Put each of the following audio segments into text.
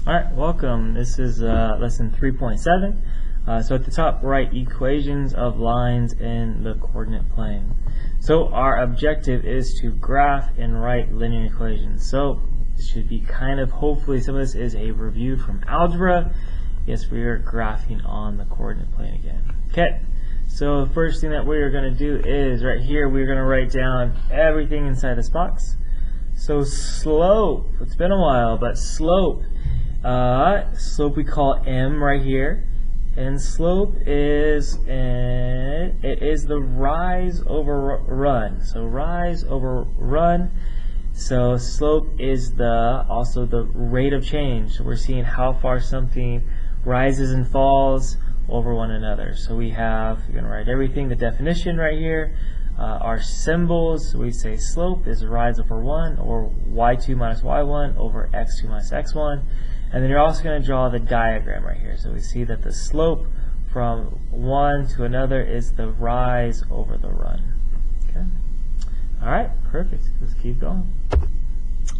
Alright, welcome. This is lesson 3.7. So at the top, write equations of lines in the coordinate plane. So our objective is to graph and write linear equations. So this should be hopefully some of this is a review from algebra. Yes, we are graphing on the coordinate plane again. Okay, so the first thing that we are going to do is right here we're going to write down everything inside this box. So slope, it's been a while, but slope we call m right here, and slope is the rise over run. So rise over run. So slope is also the rate of change. So we're seeing how far something rises and falls over one another. So you're going to write everything, the definition right here. Our symbols, we say slope is rise over 1, or y2 minus y1 over x2 minus x1. And then you're also going to draw the diagram right here. So we see that the slope from one to another is the rise over the run. Okay. Alright, perfect. Let's keep going.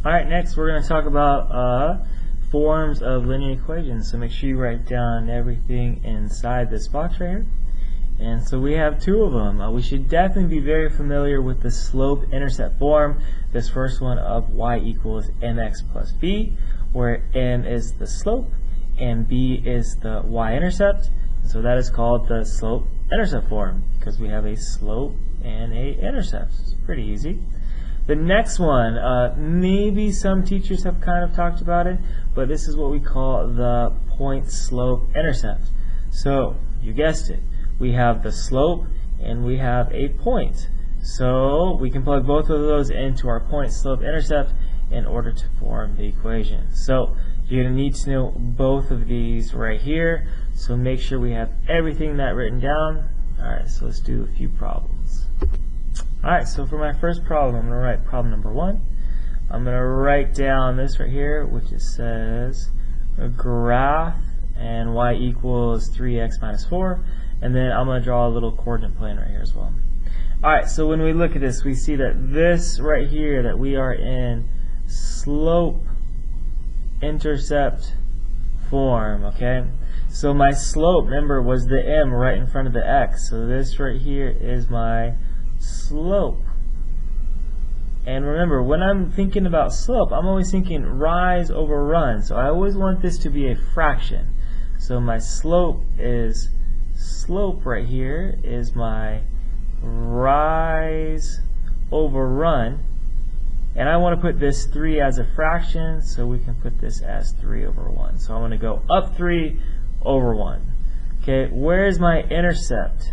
Alright, next we're going to talk about forms of linear equations. So make sure you write down everything inside this box right here. And so we have two of them. We should definitely be very familiar with the slope-intercept form. This first one of y equals mx plus b, where m is the slope and b is the y-intercept. So that is called the slope-intercept form because we have a slope and a intercept. It's pretty easy. The next one, maybe some teachers have kind of talked about it, but this is what we call the point-slope-intercept. So you guessed it. We have the slope and we have a point. So we can plug both of those into our point slope intercept in order to form the equation. So you're going to need to know both of these right here. So make sure we have everything that written down. Alright, so let's do a few problems. Alright, so for my first problem, I'm going to write problem number 1. I'm going to write down this right here, which it says a graph and y equals 3x minus 4. And then I'm going to draw a little coordinate plane right here as well. Alright, so when we look at this, we see that this right here, that we are in slope-intercept form, okay? So my slope, remember, was the m right in front of the x. So this right here is my slope. And remember, when I'm thinking about slope, I'm always thinking rise over run. So I always want this to be a fraction. So my slope right here is my rise over run, and I want to put this 3 as a fraction, so we can put this as 3 over 1. So I'm going to go up 3 over 1. Okay, where is my intercept?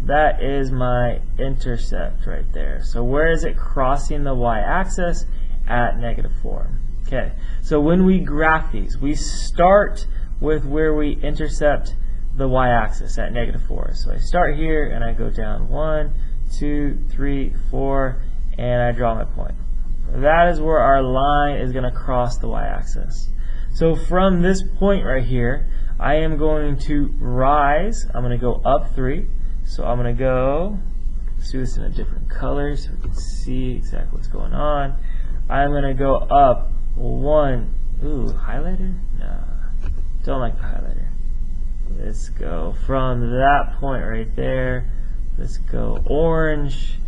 That is my intercept right there. So where is it crossing the y-axis? At -4. Okay, so when we graph these, we start with where we intercept the y-axis at -4. So I start here and I go down 1, 2, 3, 4, and I draw my point. That is where our line is going to cross the y-axis. So from this point right here, I am going to rise. I'm going to go up 3. So I'm going to go, let's do this in a different color so we can see exactly what's going on. I'm going to go up 1. Ooh, highlighter? Nah, don't like the highlighter. Let's go from that point right there. Let's go orange.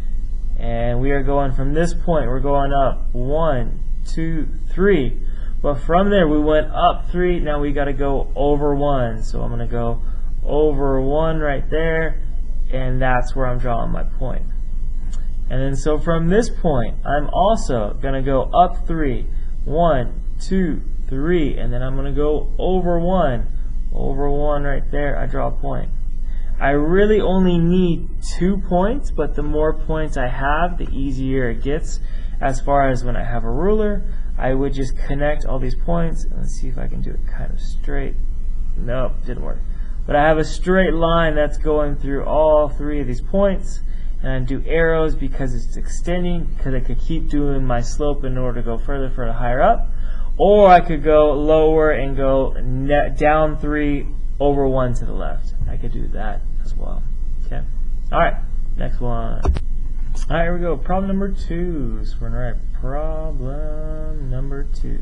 And we are going from this point, we're going up 1, 2, 3. But from there, we went up 3. Now we got to go over 1. So I'm going to go over 1 right there. And that's where I'm drawing my point. And then so from this point, I'm also going to go up 3. 1, 2, 3. And then I'm going to go over 1. Over 1 right there, I draw a point. I really only need 2 points, but the more points I have, the easier it gets. As far as when I have a ruler, I would just connect all these points. And let's see if I can do it kind of straight. Nope, didn't work. But I have a straight line that's going through all 3 of these points. And I do arrows because it's extending, because I could keep doing my slope in order to go further, higher up. Or I could go lower and go down 3 over 1 to the left. I could do that as well. Okay. Alright, next one. Alright, here we go. Problem number 2. So we're going to write problem number 2.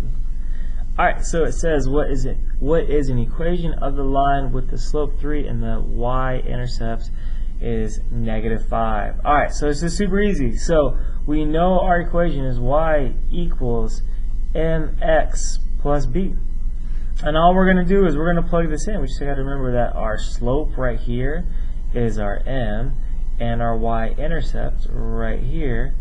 Alright, so it says what is an equation of the line with the slope 3 and the y-intercept is -5. Alright, so this is super easy. So we know our equation is y equals mx plus b. And all we're going to do is we're going to plug this in. We just got to remember that our slope right here is our m, and our y-intercept right here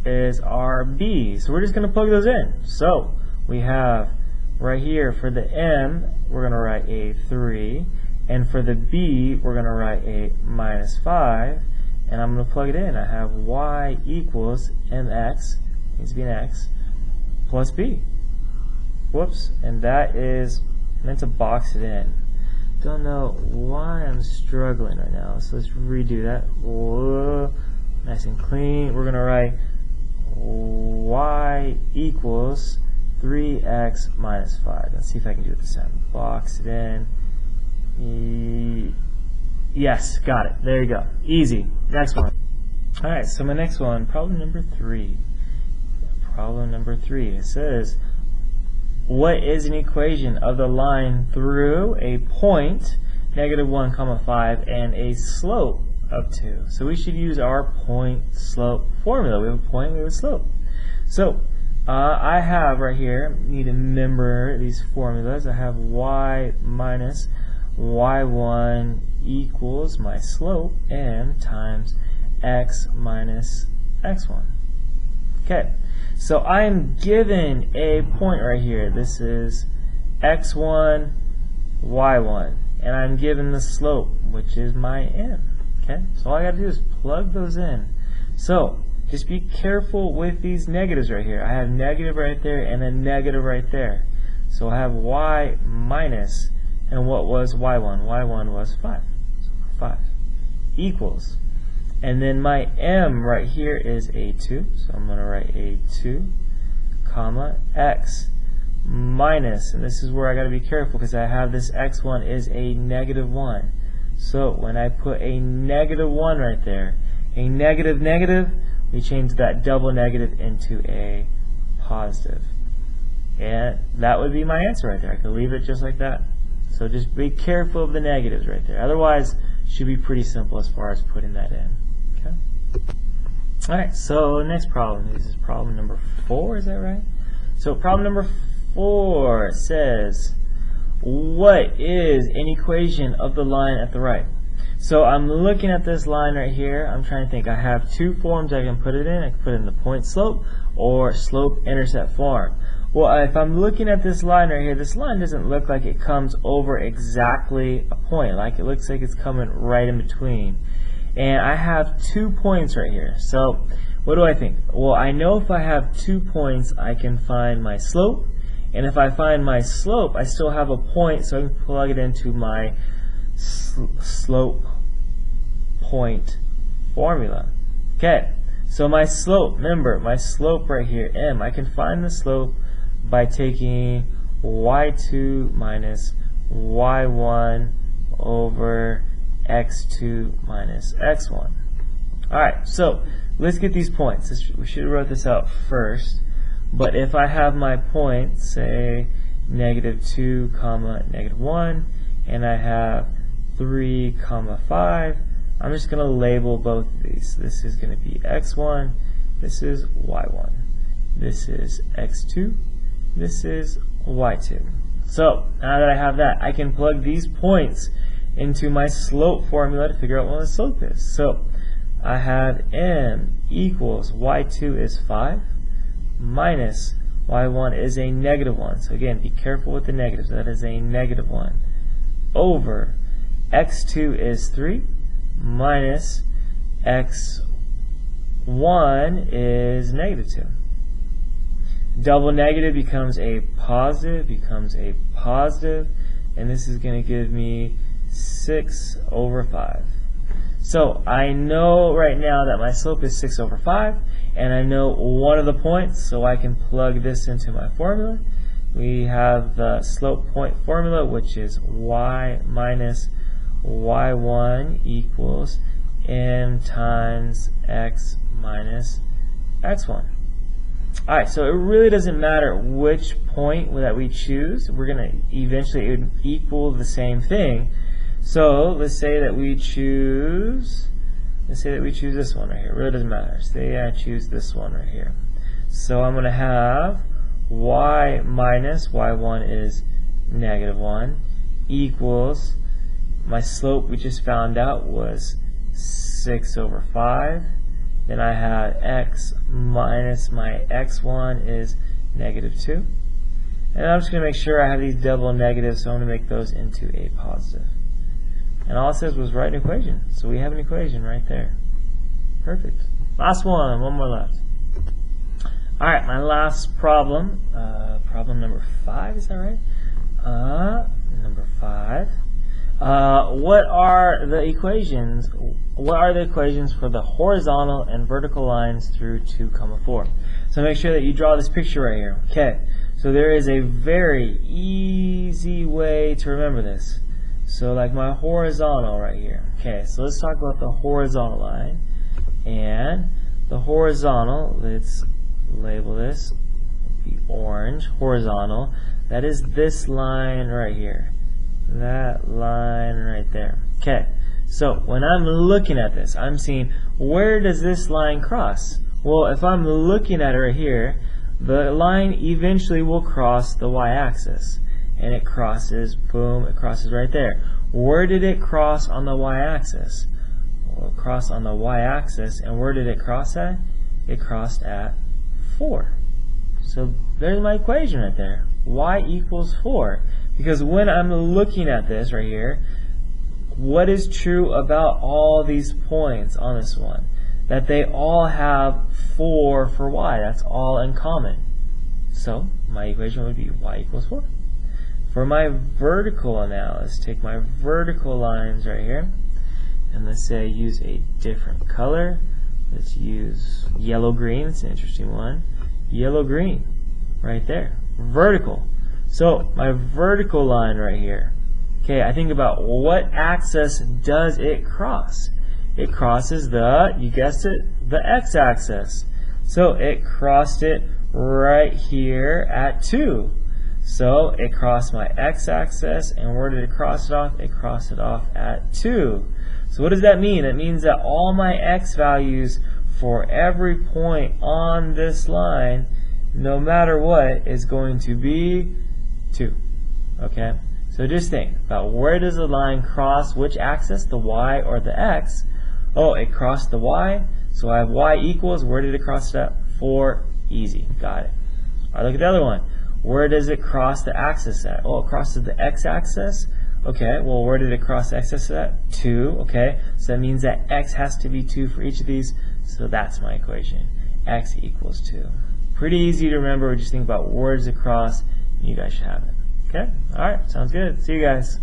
is our b. So we're just going to plug those in. So we have right here for the m, we're going to write a 3, and for the b, we're going to write a -5, and I'm going to plug it in. I have y equals mx, needs to be an x, plus b. Whoops, and that is meant to box it in. Don't know why I'm struggling right now, so let's redo that. Whoa, nice and clean. We're going to write y equals 3x minus 5. Let's see if I can do it this time. Box it in. Yes, got it. There you go. Easy. Next one. Alright, so my next one, problem number 3. Problem number 3. It says, what is an equation of the line through a point, -1, 5, and a slope of 2? So we should use our point slope formula. We have a point, we have a slope. So I have right here, need to remember these formulas. I have y minus y1 equals my slope, m times x minus x1. Okay, so I'm given a point right here. This is x1, y1, and I'm given the slope, which is my m. Okay, so all I got to do is plug those in. So just be careful with these negatives right here. I have negative right there and a negative right there. So I have y minus, and what was y1? y1 was 5. So 5 equals. And then my m right here is a2. So I'm going to write a2, comma, x minus, and this is where I got to be careful because I have this x1 is a -1. So when I put a -1 right there, a negative, we change that double negative into a positive. And that would be my answer right there. I could leave it just like that. So just be careful of the negatives right there. Otherwise, it should be pretty simple as far as putting that in. Okay. Alright, so next problem. This is problem number 4, is that right? So problem number 4 says, what is an equation of the line at the right? So I'm looking at this line right here. I'm trying to think. I have two forms I can put it in. I can put it in the point slope or slope intercept form. Well, if I'm looking at this line right here, this line doesn't look like it comes over exactly a point. Like it looks like it's coming right in between. And I have 2 points right here. So what do I think? Well, I know if I have 2 points, I can find my slope. And if I find my slope, I still have a point, so I can plug it into my slope point formula. Okay, so my slope, remember, my slope right here, m, I can find the slope by taking y2 minus y1 over x2 minus x1. Alright, so let's get these points. We should have wrote this out first. But if I have my point, say -2, -1, and I have 3, 5, I'm just going to label both of these. This is going to be x1, this is y1, this is x2, this is y2. So now that I have that, I can plug these points into my slope formula to figure out what the slope is. So I have m equals y2 is 5 minus y1 is a -1. So again, be careful with the negatives. That is a -1 over x2 is 3 minus x1 is -2. Double negative becomes a positive, and this is going to give me 6 over 5. So I know right now that my slope is 6 over 5, and I know one of the points, so I can plug this into my formula. We have the slope point formula, which is y minus y1 equals m times x minus x1. Alright, so it really doesn't matter which point that we choose. We're going to eventually equal the same thing. So let's say that we choose this one right here. It really doesn't matter. Say I choose this one right here. So I'm going to have y minus y1 is -1 equals, my slope we just found out was 6/5. Then I have x minus my x1 is -2. And I'm just going to make sure I have these double negatives, so I'm going to make those into a positive. And all it says was write an equation. So we have an equation right there. Perfect. Last one more left. Alright, my last problem, problem number 5, is that right? Number 5. What are the equations? What are the equations for the horizontal and vertical lines through 2, 4? So make sure that you draw this picture right here. Okay, so there is a very easy way to remember this. So like my horizontal right here. Okay, so let's talk about the horizontal line. And the horizontal, let's label this the orange horizontal. That is this line right here. That line right there. Okay, so when I'm looking at this, I'm seeing, where does this line cross? Well, if I'm looking at it right here, the line eventually will cross the y-axis. And it crosses, boom, it crosses right there. Where did it cross on the y-axis? Well, it crossed on the y-axis, and where did it cross at? It crossed at 4. So there's my equation right there. Y equals 4. Because when I'm looking at this right here, what is true about all these points on this one? That they all have 4 for y. That's all in common. So my equation would be y equals 4. For my vertical now, let's take my vertical lines right here, and let's say I use a different color. Let's use yellow-green. It's an interesting one. Yellow-green, right there. Vertical. So my vertical line right here. Okay, I think about what axis does it cross? It crosses the, you guessed it, the x-axis. So it crossed it right here at 2. So it crossed my x-axis, and where did it cross it off? It crossed it off at 2. So what does that mean? It means that all my x values for every point on this line, no matter what, is going to be 2. Okay? So just think about, where does the line cross which axis, the y or the x? Oh, it crossed the y, so I have y equals, where did it cross it at? 4, easy, got it. Alright, look at the other one. Where does it cross the axis at? Oh, it crosses the x-axis. Okay, well, where did it cross the x-axis at? 2, okay. So that means that x has to be 2 for each of these. So that's my equation. X equals 2. Pretty easy to remember. Just think about where does it cross, and you guys should have it. Okay? Alright, sounds good. See you guys.